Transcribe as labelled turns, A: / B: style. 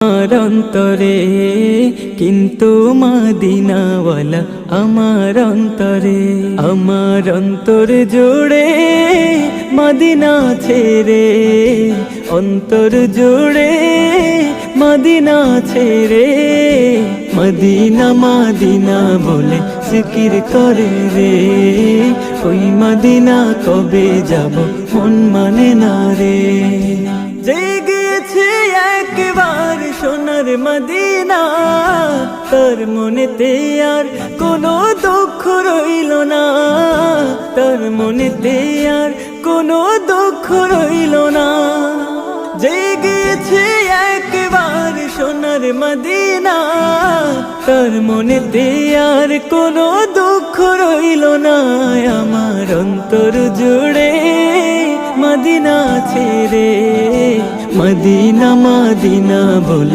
A: আমার অন্তরে, কিন্তু মদিনাওয়ালা আমার অন্তরে, আমার অন্তর জুড়ে মদিনা ছেড়ে, অন্তর জুড়ে মদিনা ছেড়ে, মদিনা মদিনা বলে জিকির করে রে, ওই মদিনা কবে যাব মন মানে না রে। জেগেছে একবার সোনার মদিনা, তার মনেতে আর কোনো দুঃখ রইল না, তার মনেতে আর কোনো দুঃখ রইল না। জেগেছে একবার সোনার মদিনা, তার মনেতে আর কোনো দুঃখ রইল না। আমার অন্তর জুড়ে মদিনা ছেড়ে, মদিনা মদিনা বলে